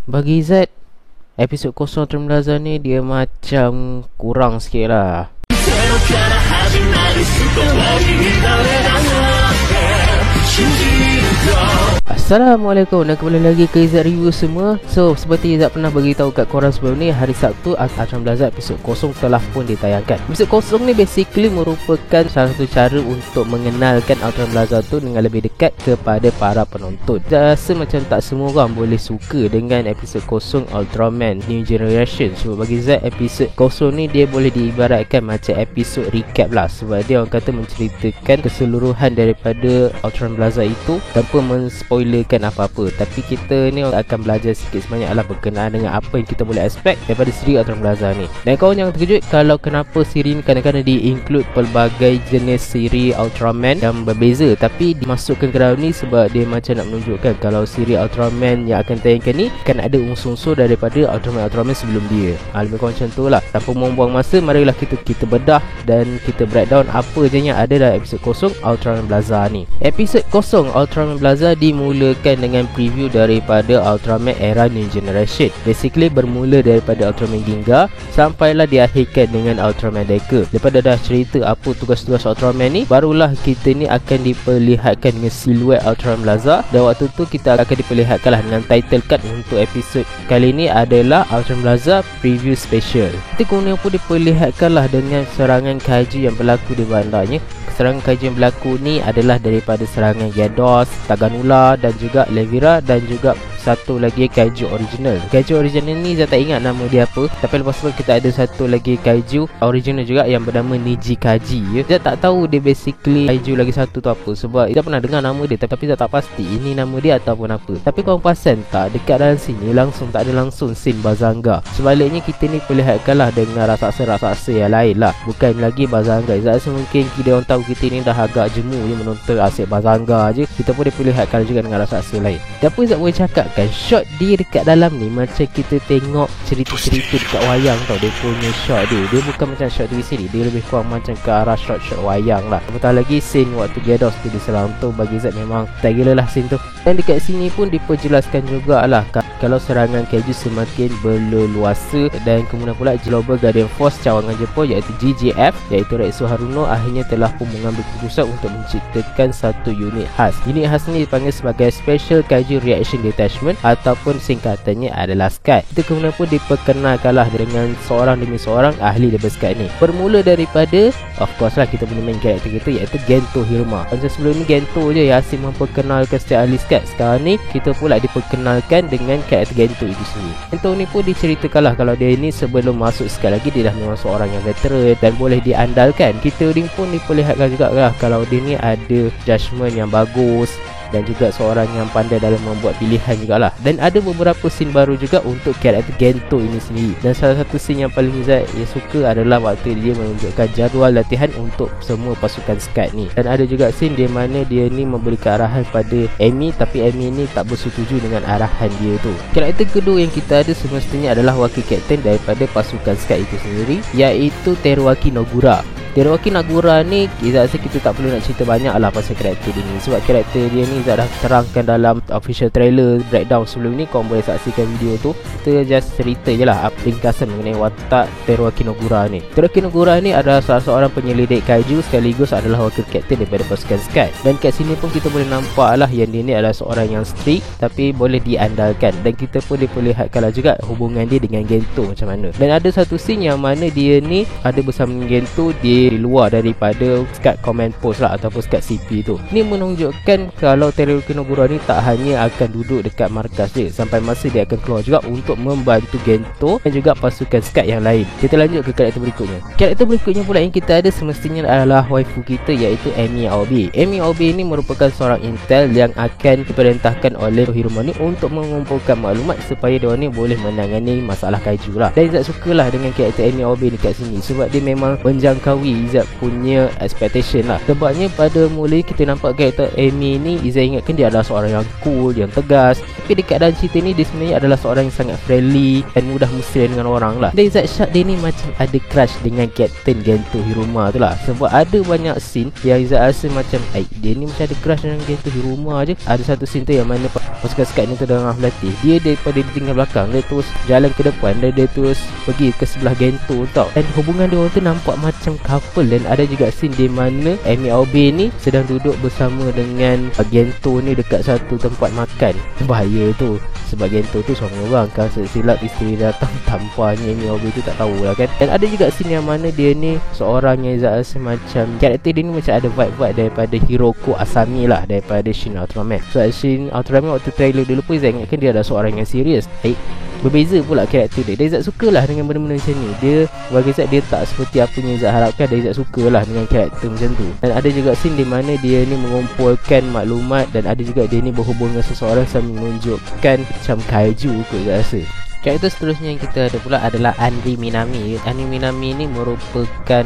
Bagi Z, episod kosong Termelaza ni dia macam kurang sikit lah. Assalamualaikum dan kembali lagi ke Izzat Review semua. So, seperti Izzat pernah beritahu kat korang sebelum ni, hari Sabtu Termelaza episod kosong telah pun ditayangkan. Episod kosong ni basically merupakan salah satu cara untuk mengenalkan Termelaza tu dengan lebih dekat kepada para penonton. Saya rasa macam tak semua orang boleh suka dengan episod kosong Ultraman New Generation. Sebab bagi Izzat, episod kosong ni dia boleh diibaratkan macam episod recap lah. Sebab dia orang kata menceritakan keseluruhan daripada Termelaza itu tanpa men-spoilerkan apa-apa. Tapi kita ni akan belajar sikit sebanyak lah berkenaan dengan apa yang kita boleh expect daripada siri Termelaza ni. Dan kau jangan terkejut kalau kenapa siri ni kadang-kadang di-include pelbagai jenis siri Ultraman yang berbeza, tapi dimasukkan ke dalam ni sebab dia macam nak menunjukkan kalau siri Ultraman yang akan tayangkan ni kan ada unsur-unsur daripada Ultraman sebelum dia. Lebih kurang macam tu lah. Tanpa membuang masa, marilah kita bedah dan kita breakdown apa je yang ada dalam episod kosong Ultraman Blaza ni. Episod kosong Ultraman Blaza dimulakan dengan preview daripada Ultraman era New Generation. Basically bermula daripada Ultraman Ginga sampailah diakhirkan dengan Ultraman Deca. Lepas dah cerita apa tugas-tugas Ultraman ni, barulah kita ni akan diperlihatkan dengan siluet Ultraman Blaza. Dan waktu tu kita akan diperlihatkanlah dengan title card untuk episod kali ni adalah Ultraman Blaza Preview Special. Kita kemudian pun diperlihatkanlah dengan serangan kaiju yang berlaku di bandarnya. Serangan kaiju yang berlaku ni adalah daripada serangan Gyarados, Taganula dan juga Levira dan juga satu lagi kaiju original. Kaiju original ni saya tak ingat nama dia apa, tapi lepas tu kita ada satu lagi kaiju original juga yang bernama Niji Kaji ya. Saya tak tahu dia basically kaiju lagi satu tu apa, sebab saya pernah dengar nama dia tapi saya tak pasti ini nama dia ataupun apa. Tapi korang perasan tak, dekat dalam sini langsung tak ada langsung scene Bazanga. Sebaliknya kita ni perlihatkanlah dengan raksasa-raksasa yang lain lah, bukan lagi Bazanga. Saya rasa mungkin kita orang tahu kita ni dah agak jemu je menonton asyik Bazanga je, kita pun diperlihatkan juga dengan raksasa lain. Dan pun saya boleh cakap kan, shot dia dekat dalam ni macam kita tengok cerita-cerita dekat wayang tau. Dia punya shot dia bukan macam shot TV sini, dia lebih kurang macam ke arah shot-shot wayang lah. Apatah lagi scene waktu Gyarados tu diserang tu, bagi Zat memang tak gila lah scene tu. Dan dekat sini pun diperjelaskan jugalah kalau serangan kaiju semakin berleluasa, dan kemudian pula Global Guardian Force cawangan Jepun iaitu GGF, iaitu Retsu Haruno akhirnya telah pun mengambil keputusan untuk menciptakan satu unit khas. Unit khas ni dipanggil sebagai Special Kaiju Reaction Detachment ataupun singkatannya adalah SCAD. Kita kemudian pun diperkenalkanlah dengan seorang demi seorang ahli daripada SCAD ni. Bermula daripada of course lah kita punya main karakter kita iaitu Gento Hiruma. Macam sebelum ni Gento je yang asyik memperkenalkan setiap ahli SCAD. Sekarang ni kita pula diperkenalkan dengan karakter Gento itu sendiri. Gento ni pun diceritakanlah kalau dia ni sebelum masuk SCAD lagi dia dah memang seorang yang veteran dan boleh diandalkan. Kita ni pun diperlihatkan juga lah kalau dia ni ada judgement yang bagus dan juga seorang yang pandai dalam membuat pilihan jugalah. Dan ada beberapa scene baru juga untuk karakter Gento ini sendiri. Dan salah satu scene yang paling Zat suka adalah waktu dia menunjukkan jadual latihan untuk semua pasukan SCAD ni. Dan ada juga scene di mana dia ni memberikan arahan pada Amy, tapi Amy ni tak bersetuju dengan arahan dia tu. Karakter kedua yang kita ada semestinya adalah wakil kapten daripada pasukan SCAD itu sendiri, iaitu Teruaki Nogura. Teruaki Nogura ni Izzat rasa kita tak perlu nak cerita banyak lah pasal karakter dia ni, sebab karakter dia ni Izzat dah terangkan dalam official trailer breakdown sebelum ni. Korang boleh saksikan video tu. Kita just cerita je lah ringkasan mengenai watak Teruaki Nogura ni. Teruaki Nogura ni adalah salah seorang penyelidik kaiju sekaligus adalah wakil kapten daripada pasukan SCAD. Dan kat sini pun kita boleh nampak lah yang dia ni adalah seorang yang strict tapi boleh diandalkan. Dan kita pun diperlihatkan lah juga hubungan dia dengan Gento macam mana. Dan ada satu scene yang mana dia ni ada bersama Gento di luar daripada SCAD command post lah ataupun SCAD CP tu. Ni menunjukkan kalau Teruaki Nogura ni tak hanya akan duduk dekat markas dia, sampai masa dia akan keluar juga untuk membantu Gento dan juga pasukan SCAD yang lain. Kita lanjut ke karakter berikutnya. Karakter berikutnya pula yang kita ada semestinya adalah waifu kita, iaitu Amy Aobi. Amy Aobi ni merupakan seorang intel yang akan diperintahkan oleh Hiruma ni untuk mengumpulkan maklumat supaya dia ni boleh menangani masalah kaiju lah. Dan Izzat sukalah dengan karakter Amy Aobi ni kat sini sebab dia memang menjangkaui Izzat punya expectation lah. Sebabnya pada mula kita nampak karakter Amy ni, Izzat ingatkan dia adalah seorang yang cool, yang tegas. Tapi dekat dalam cerita ni dia sebenarnya adalah seorang yang sangat friendly dan mudah mesra dengan orang lah. Dan Izzat Shak dia ni macam ada crush dengan Captain Gento Hiruma tu lah. Sebab ada banyak scene yang Izzat rasa macam dia ni macam ada crush dengan Gento Hiruma je. Ada satu scene tu yang mana pasukan Skat ni tu dengan berlatih, dia daripada dia tinggal belakang, dia terus jalan ke depan dan dia terus pergi ke sebelah Gento tau. Dan hubungan dia orang tu nampak macam couple. Dan ada juga scene di mana Amy Aubin ni sedang duduk bersama dengan Gento ni dekat satu tempat makan. Bahaya tu, sebab Gento tu seorang orang kan, silap isteri datang tampaknya Amy Aubin tu tak tahulah kan. Dan ada juga scene yang mana dia ni seorang yang Izzat rasa macam karakter dia ni macam ada vibe-vibe daripada Hiroko Asami lah, daripada Shin Ultraman. So Shin Ultraman waktu trailer dulu pun Izzat ingatkan dia adalah seorang yang serius. Berbeza pula karakter dia. Dan Izzat sukalah dengan benda-benda macam ni. Dia bagi Izzat dia tak seperti apa yang Izzat harapkan. Dan Izzat sukalah dengan karakter macam tu. Dan ada juga scene di mana dia ni mengumpulkan maklumat, dan ada juga dia ni berhubung dengan seseorang sambil menunjukkan macam kaiju kot Izzat rasa. Karakter seterusnya yang kita ada pula adalah Andri Minami. Andri Minami ni merupakan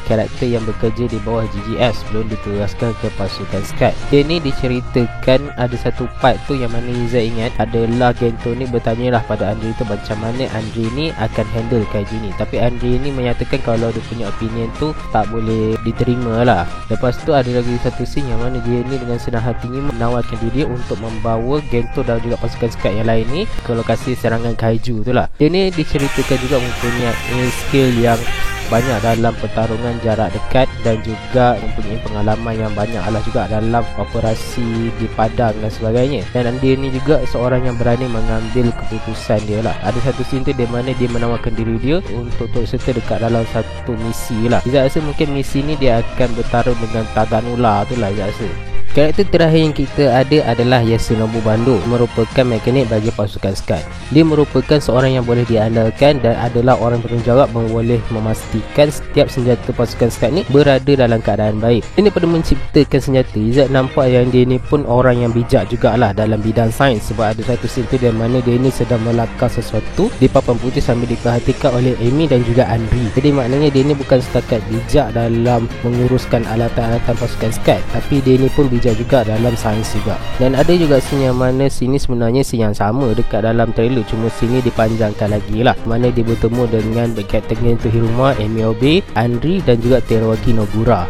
karakter yang bekerja di bawah GGS sebelum ditugaskan ke pasukan Skat. Dia ni diceritakan ada satu part tu yang mana Izzat ingat adalah Gento ni bertanyalah pada Andri tu macam mana Andri ni akan handle kaiju ni. Tapi Andri ni menyatakan kalau dia punya opinion tu tak boleh diterima lah. Lepas tu ada lagi satu scene yang mana dia ni dengan senang hatinya menawarkan diri untuk membawa Gento dan juga pasukan Skat yang lain ni ke lokasi serangan kaiju tu lah. Dia ni diceritakan juga mempunyai skill yang banyak dalam pertarungan jarak dekat dan juga mempunyai pengalaman yang banyak lah juga dalam operasi di padang dan sebagainya. Dan dia ni juga seorang yang berani mengambil keputusan dia lah. Ada satu scene tu di mana dia menawarkan diri dia untuk turut serta dekat dalam satu misi lah. Izzat rasa mungkin misi ni dia akan bertarung dengan Taganula tu lah Izzat rasa. Karakter terakhir yang kita ada adalah Yasunobu Bando, merupakan mekanik bagi pasukan Skat. Dia merupakan seorang yang boleh diandalkan dan adalah orang bertanggungjawab yang boleh memastikan setiap senjata pasukan Skat ni berada dalam keadaan baik. Ini pada menciptakan senjata, Izzat nampak yang dia ni pun orang yang bijak jugalah dalam bidang sains. Sebab ada satu scene tu di mana dia ni sedang melakar sesuatu di papan putih sambil diperhatikan oleh Amy dan juga Andri. Jadi maknanya dia ni bukan setakat bijak dalam menguruskan alatan-alatan pasukan Skat, tapi dia ni pun bijak juga dalam sains juga. Dan ada juga scene yang mana sini sebenarnya scene yang sama dekat dalam trailer, cuma sini dipanjangkan lagi lah, mana dia bertemu dengan Captain Gento Hiruma, Amy Aubin, Andri dan juga Teruaki Nogura.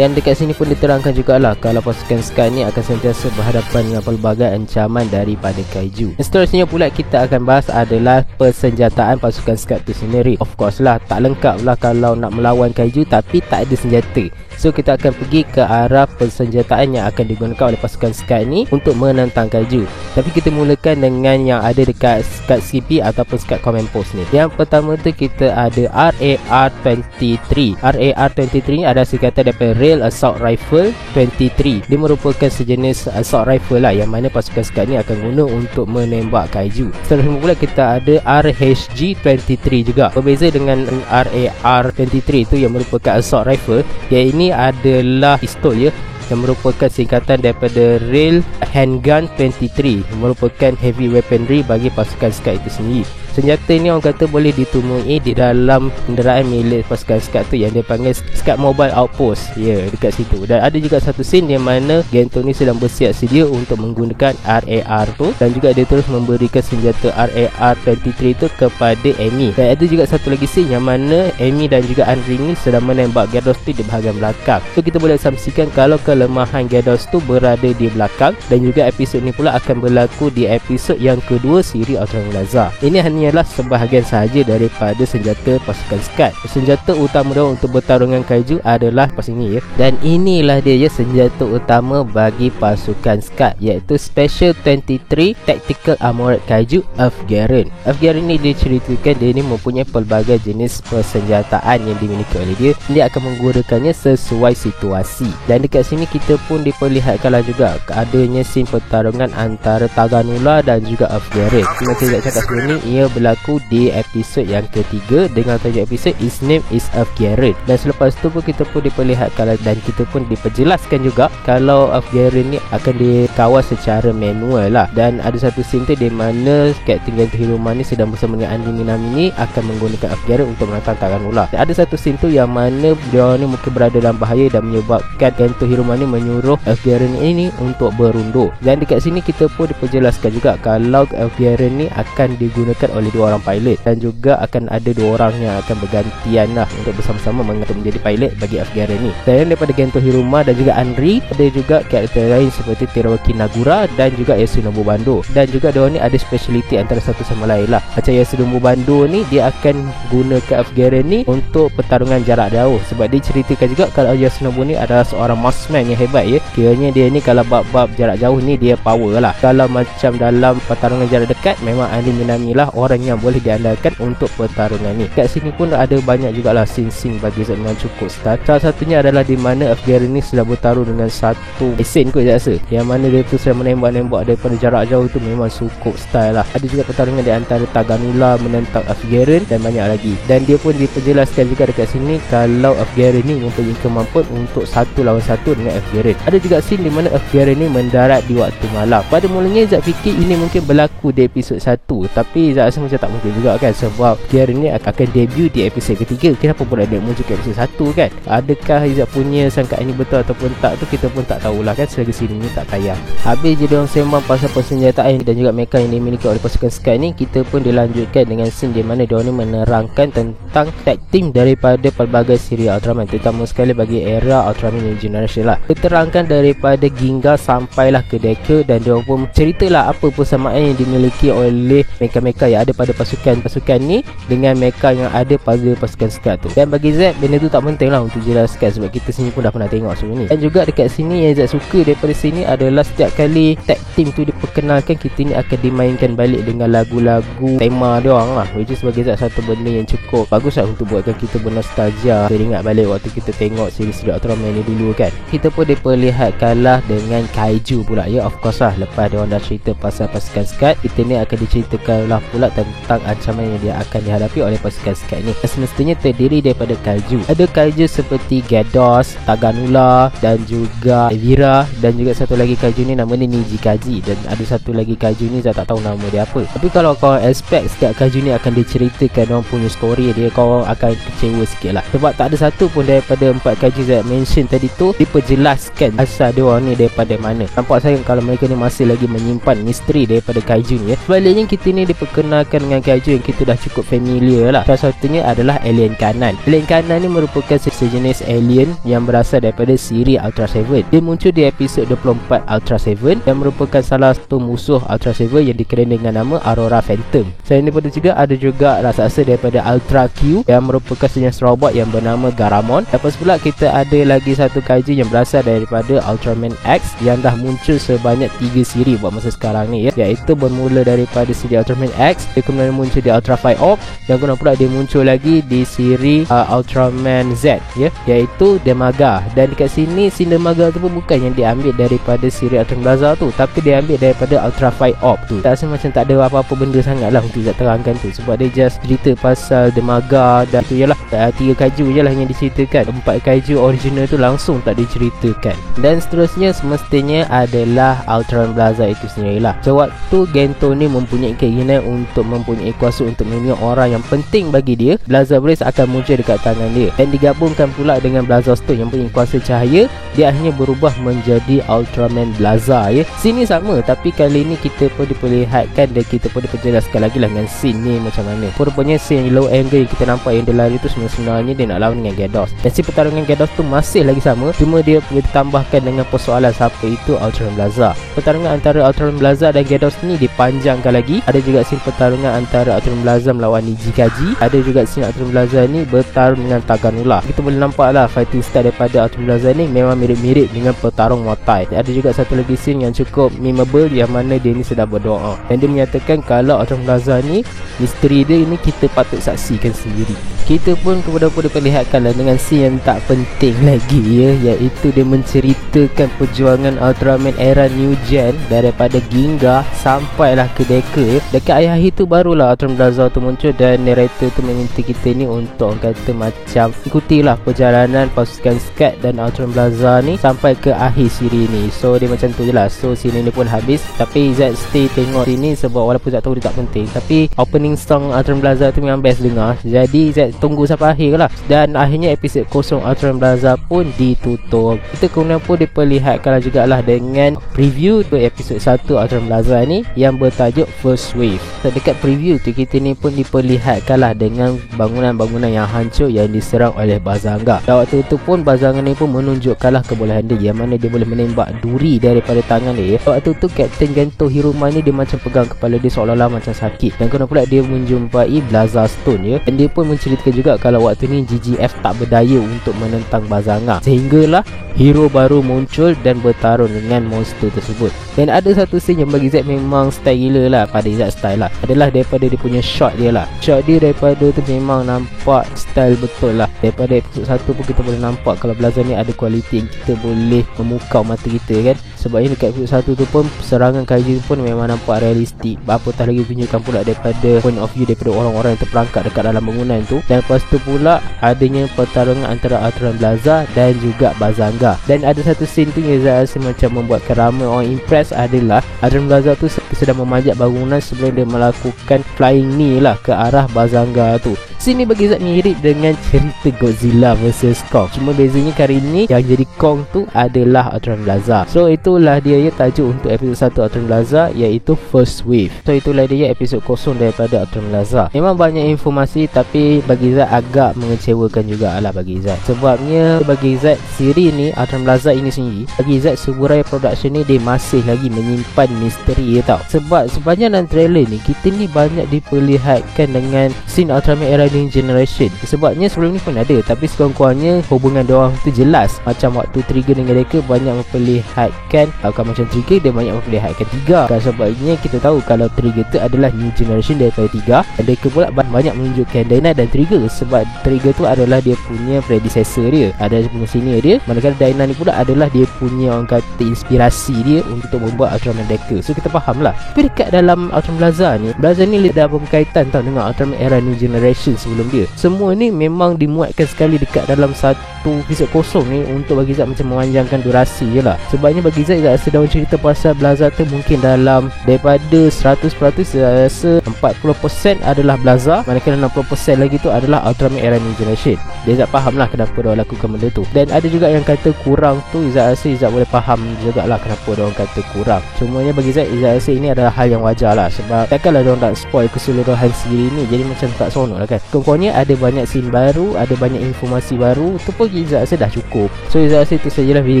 Dan dekat sini pun diterangkan jugalah kalau pasukan Skat ni akan sentiasa berhadapan dengan pelbagai ancaman daripada kaiju. Seterusnya pula kita akan bahas adalah persenjataan pasukan Skat itu sendiri. Of course lah, tak lengkap lah kalau nak melawan kaiju tapi tak ada senjata. So kita akan pergi ke arah persenjataan yang akan digunakan oleh pasukan Skat ni untuk menentang kaiju. Tapi kita mulakan dengan yang ada dekat Skat CP ataupun Skat Command Post ni. Yang pertama tu kita ada RAR-23. RAR-23 ni adalah singkatan daripada Rail Assault Rifle 23. Dia merupakan sejenis assault rifle lah yang mana pasukan Skat ni akan guna untuk menembak kaiju. Seterusnya pula kita ada RHG-23 juga. Berbeza dengan RAR-23 tu yang merupakan assault rifle, yang ini adalah pistol ya, yang merupakan singkatan daripada Rail Handgun 23, merupakan heavy weaponry bagi pasukan Skat itu sendiri. Senjata ni orang kata boleh ditemui di dalam kenderaan milik pasukan Skat tu yang dia panggil Skat Mobile Outpost. Ya, dekat situ. Dan ada juga satu scene di mana Gento ni sedang bersiap sedia untuk menggunakan RAR tu, dan juga dia terus memberikan senjata RAR-23 tu kepada Amy. Dan ada juga satu lagi scene yang mana Amy dan juga Andri ni sedang menembak Gyarados tu di bahagian belakang. So kita boleh asumsikan kalau kelemahan Gyarados tu berada di belakang. Dan juga episod ni pula akan berlaku di episod yang kedua siri Ultraman Laza. Ini hanyalah sebahagian sahaja daripada senjata pasukan Skat. Senjata utama dia untuk bertarung dengan kaiju adalah pas ini ya. Dan inilah dia ya senjata utama bagi pasukan Skat, iaitu Special 23 Tactical Armored Kaiju Afgaran. Afgaran ni diceritakan dia ni mempunyai pelbagai jenis persenjataan yang dimiliki oleh dia. Dia akan menggunakannya sesuai situasi. Dan dekat sini kita pun diperlihatkanlah juga adanya scene pertarungan antara Taganula dan juga Afgaran. Seperti saya cakap sebelum ni, ia berlaku di episod yang ketiga dengan tajuk episod His Name is Afgaren. Dan selepas tu pun kita pun diperlihatkan dan kita pun diperjelaskan juga kalau Afgaren ni akan dikawal secara manual lah. Dan ada satu scene tu di mana Captain Gento Hiruma ni sedang bersama dengan Andy Minami ni akan menggunakan Afgaren untuk menantang Taganula. Dan ada satu scene tu yang mana dia ni mungkin berada dalam bahaya dan menyebabkan Gento Hiruma ni menyuruh Afgaren ini untuk berundur. Dan dekat sini kita pun diperjelaskan juga kalau Afgaren ni akan digunakan oleh 2 orang pilot dan juga akan ada 2 orang yang akan bergantian lah untuk bersama-sama menjadi pilot bagi Afgaren ni. Selain daripada Gento Hiruma dan juga Anri, ada juga karakter lain seperti Teruaki Nagura dan juga Yasunobu Bando. Dan juga diorang ni ada speciality antara satu sama lain lah. Macam Yasunobu Bando ni dia akan gunakan Afgaren ni untuk pertarungan jarak jauh. Sebab dia ceritakan juga kalau Yasunobu ni adalah seorang marksman yang hebat ya. Kiranya dia ni kalau bab-bab jarak jauh ni dia power lah. Kalau macam dalam pertarungan jarak dekat, memang Andy Minami lah orang yang boleh diandalkan untuk pertarungan ni. Kat sini pun ada banyak jugalah scene-scene bagi Zack dengan cukup style. Salah satunya adalah di mana Afgaren ni sedang bertarung dengan satu Esen kot saya rasa, yang mana dia tu sedang menembak-nembak daripada jarak jauh tu memang cukup style lah. Ada juga pertarungan di antara Taganula menentang Afgaren dan banyak lagi. Dan dia pun diperjelaskan juga dekat sini kalau Afgaren ni mempunyai kemampuan untuk 1 lawan 1 dengan Afgaren. Ada juga scene di mana Afgaren ni mendarat di waktu malam. Pada mulanya Zack fikir ini mungkin berlaku di episod 1, tapi Zack rasa macam tak mungkin juga kan, sebab Afgaren ni akan debut di episod ketiga. Kenapa pula dia muncul ke episod 1 kan? Adakah Zack punya sangkaan ini betul ataupun tak tu kita pun tak tahulah kan, selagi sini ni tak tayang. Habis je diorang sembang pasal persenjataan dan juga mecha yang dimiliki oleh pasukan Sky ni, kita pun dilanjutkan dengan scene di mana diorang ni menerangkan tentang tag team daripada pelbagai siri Ultraman, terutama sekali bagi era Ultraman New Generation lah. Diterangkan daripada Ginga sampailah ke Deka, dan diorang pun ceritalah apa persamaan yang dimiliki oleh mecha-mecha yang ada pada pasukan-pasukan ni dengan mecha yang ada pada pasukan Sky tu. Dan bagi Zack, benda tu tak penting lah untuk jelaskan sebab kita sini pun dah pernah tengok sebelum ni. Dan juga dekat sini yang Zack suka daripada sini adalah setiap kali tag team tu diperkenalkan, kita ni akan dimainkan balik dengan lagu-lagu tema dia orang lah, which is bagi Zack satu benda yang cukup bagus lah untuk buatkan kita bernostalgia, teringat balik waktu kita tengok siri-siri Ultraman ni dulu kan. Kita pun diperlihatkanlah dengan kaiju pula ya, of course lah. Lepas dia orang dah cerita pasal pasukan Sky, kita ni akan diceritakan lah pula tentang ancaman yang dia akan dihadapi oleh pasukan Sky ni. Semestinya terdiri daripada kaiju. Ada kaiju seperti Gyarados, Taganula dan juga Evira, dan juga satu lagi kaiju ni namanya Nijikaji, dan ada satu lagi kaiju ni saya tak tahu nama dia apa. Tapi kalau kau expect setiap kaiju ni akan diceritakan orang punya story dia, kau akan kecewa sikit lah, sebab tak ada satu pun daripada 4 kaiju saya mention tadi tu diperjelaskan asal dia orang ni daripada mana. Nampak saya kalau mereka ni masih lagi menyimpan misteri daripada kaiju ni ya. Sebaliknya kita ni diperkenalkan dengan kaiju yang kita dah cukup familiar lah. Salah satunya adalah alien kanan. Alien kanan ni merupakan sejenis alien yang berasal daripada siri Ultra 7. Dia muncul di episod 24 Ultra 7 dan merupakan salah satu musuh Ultra 7 yang dikenal dengan nama Aurora Phantom. Selain daripada juga ada juga raksasa daripada Ultra Q yang merupakan sejenis robot yang bernama Garamon. Lepas pula kita ada lagi satu kaiju yang berasal daripada Ultraman X yang dah muncul sebanyak 3 siri buat masa sekarang ni ya, iaitu bermula daripada siri Ultraman X, dia kemudian muncul di Ultra 5 Orb, dan kemudian pula dia muncul lagi di siri Ultraman Z ya, iaitu Demaga. Dan dekat sini scene Demaga tu pun bukan yang diambil daripada siri Ultraman Blaza tu, tapi dia ambil daripada Ultra 5 Orb tu. Tak rasa macam tak ada apa-apa benda sangat lah untuk nak terangkan tu, sebab dia just cerita pasal Demaga dan tu je lah. 3 kaiju je lah yang diceritakan, 4 kaiju original tu langsung tak diceritakan. Dan seterusnya semestinya adalah Ultraman Blaza itu sendirilah. Sewaktu Gento ni mempunyai keinginan untuk mempunyai kuasa untuk melindungi orang yang penting bagi dia, Blaza Blaze akan muncul dekat tangan dia, dan digabungkan pula dengan Blaza Stone yang punya kuasa cahaya, dia akhirnya berubah menjadi Ultraman Blaza ya. Sini sama, tapi kali ni kita pun diperlihatkan dan kita pun diperjelaskan lagi lah dengan scene ni macam mana. Rupanya scene low angle yang kita nampak yang dia lari tu sebenarnya dia nak lawan dengan Gyarados, dan si pertarungan Gyarados tu masih lagi sama, cuma dia ditambahkan dengan persoalan siapa itu Ultraman Blaza. Pertarungan antara Ultraman Blaza dan Gyarados ni dipanjangkan lagi. Ada juga scene pertarungan antara Ultraman Blaza melawan Nijikaji. Ada juga scene Ultraman Blaza ni bertarung dengan Taganula. Kita boleh nampak lah fighting style daripada Ultraman Blaza ni memang mirip-mirip dengan petarung Muay Thai. Ada juga satu lagi scene yang cukup memeable yang mana dia ni sedang berdoa, dan dia menyatakan kalau Ultraman Blaza ni misteri dia ni kita patut saksikan sendiri. Kita pun kemudian diperlihatkan dengan scene yang tak penting lagi ya, iaitu dia menceritakan perjuangan Ultraman era New Gen daripada Ginga sampailah ke Deka ya. Dekat akhir-akhir tu tu barulah Ultron Blaza tu muncul dan narrator tu meminta kita ni untuk orang kata macam ikutilah perjalanan pasukan Skat dan Ultron Blaza ni sampai ke akhir siri ni. So dia macam tu je lah. So siri ni pun habis, tapi Zack stay tengok sini sebab walaupun Zack tahu dia tak penting, tapi opening song Ultron Blaza tu memang best dengar. Jadi Zack tunggu sampai akhir lah. Dan akhirnya episod kosong Ultron Blaza pun ditutup. Kita kemudian pun diperlihatkan jugalah dengan preview tu episod 1 Ultron Blaza ni yang bertajuk First Wave. Dekat preview tu kita ni pun diperlihatkanlah dengan bangunan-bangunan yang hancur yang diserang oleh Bazanga. Dan waktu itu pun Bazanga ni pun menunjukkanlah kebolehan dia yang mana dia boleh menembak duri daripada tangan dia. Waktu tu Captain Gento Hiruma ni dia macam pegang kepala dia seolah-olah macam sakit. Dan kemudian pula dia menjumpai Blaza Stone ya. Dan dia pun menceritakan juga kalau waktu ni GGF tak berdaya untuk menentang Bazanga, sehinggalah hero baru muncul dan bertarung dengan monster tersebut. Dan ada satu scene yang bagi Zack memang style gila lah, pada Zack style lah, adalah daripada dia punya shot dia lah. Shot dia daripada tu memang nampak style betul lah. Daripada episod 1 pun kita boleh nampak kalau Blaza ni ada kualiti yang kita boleh memukau mata kita kan. Sebab ini dekat episod 1 tu pun serangan kaiju pun memang nampak realistik. Apatah lagi tunjukkan pula daripada point of view daripada orang-orang yang terperangkap dekat dalam bangunan tu. Dan lepas tu pula adanya pertarungan antara Ultron Blaza dan juga Bazanga. Dan ada satu scene tu yang saya rasa macam membuatkan ramai orang impress adalah Ultron Blaza tu sedang memanjat bangunan sebelum dia melakukan flying knee lah ke arah Bazanga tu. Scene ni bagi Zack mirip dengan cerita Godzilla vs Kong. Cuma bezanya kali ni yang jadi Kong tu adalah Ultron Blaza. So itulah dia ya tajuk untuk episod 1 Ultron Blaza, iaitu First Wave. So itulah dia episod kosong daripada Ultron Blaza. Memang banyak informasi tapi bagi Zack agak mengecewakan jugalah bagi Zack. Sebabnya bagi Zack siri ni Ultron Blaza ini sendiri, bagi Zack Suburaya Production ni dia masih lagi menyimpan misteri ya tau. Sebab sepanjang dalam trailer ni kita ni banyak diperlihatkan dengan scene Ultraman Era New Generation. Sebabnya sebelum ni pun ada, tapi sekurang-kurangnya hubungan diorang tu jelas. Macam waktu Trigger dengan Decker banyak memperlihatkan, bukan macam Trigger, dia banyak memperlihatkan Tiga. Sebabnya kita tahu kalau Trigger tu adalah New Generation daripada Tiga, dan Decker pula banyak menunjukkan Dyna dan Trigger. Sebab Trigger tu adalah dia punya predecessor dia, ada punya senior dia, manakala Dyna ni pula adalah dia punya orang kata inspirasi dia untuk membuat Ultraman Decker. So kita faham lah. Tapi dekat dalam Ultraman Blaza ni dah berkaitan tau dengan Ultraman Era New Generation sebelum dia. Semua ni memang dimuatkan sekali dekat dalam satu episod kosong ni untuk bagi Zack macam memanjangkan durasi je lah. Sebabnya bagi Zack sedang cerita pasal Blaza tu mungkin dalam daripada 100% saya rasa 40% adalah Blaza, manakala 60% lagi tu adalah Ultraman Era New Generation. Dia Zack faham lah kenapa dia lakukan benda tu. Dan ada juga yang kata kurang tu, Zack rasa Zack boleh faham jugalah kenapa dia orang kata kurang. Cumanya bagi Zack rasa ini adalah hal yang wajar lah. Sebab takkanlah dia orang nak spoil keseluruhan siri ni, jadi macam tak seronok lah kan. Kurang-kurangnya ada banyak scene baru, ada banyak informasi baru, tu pun Zack rasa dah cukup. So Zack rasa itu sajalah video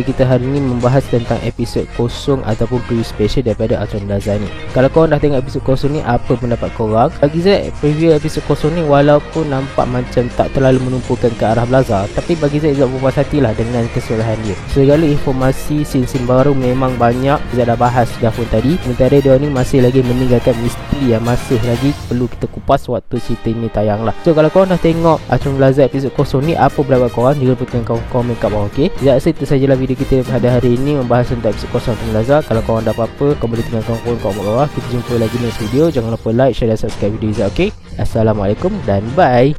kita hari ni membahas tentang episod kosong ataupun preview special daripada Ultron Blaza ni. Kalau korang dah tengok episod kosong ni, apa pendapat korang? Bagi Zack, preview episod kosong ni walaupun nampak macam tak terlalu menumpukan ke arah Blaza, tapi bagi Zack berpuas hatilah dengan keseluruhan dia. Segala informasi, scene-scene baru memang banyak. Zack dah bahas dah pun tadi. Sementara dia ni masih lagi meninggalkan misteri yang masih lagi perlu kita kupas waktu cerita ini tayang lah. So kalau korang dah tengok Ultron Blaza episod kosong ni, apa pendapat korang? Jangan lupa tekan komen kat bawah, ok? Zack rasa itu sajalah video kita pada hari ini membahas tentang episod kosong Ultron Blaza. Kalau korang ada apa-apa, korang boleh tekan komen kat bawah. Kita jumpa lagi next video. Jangan lupa like, share dan subscribe video Zack, ok? Assalamualaikum dan bye.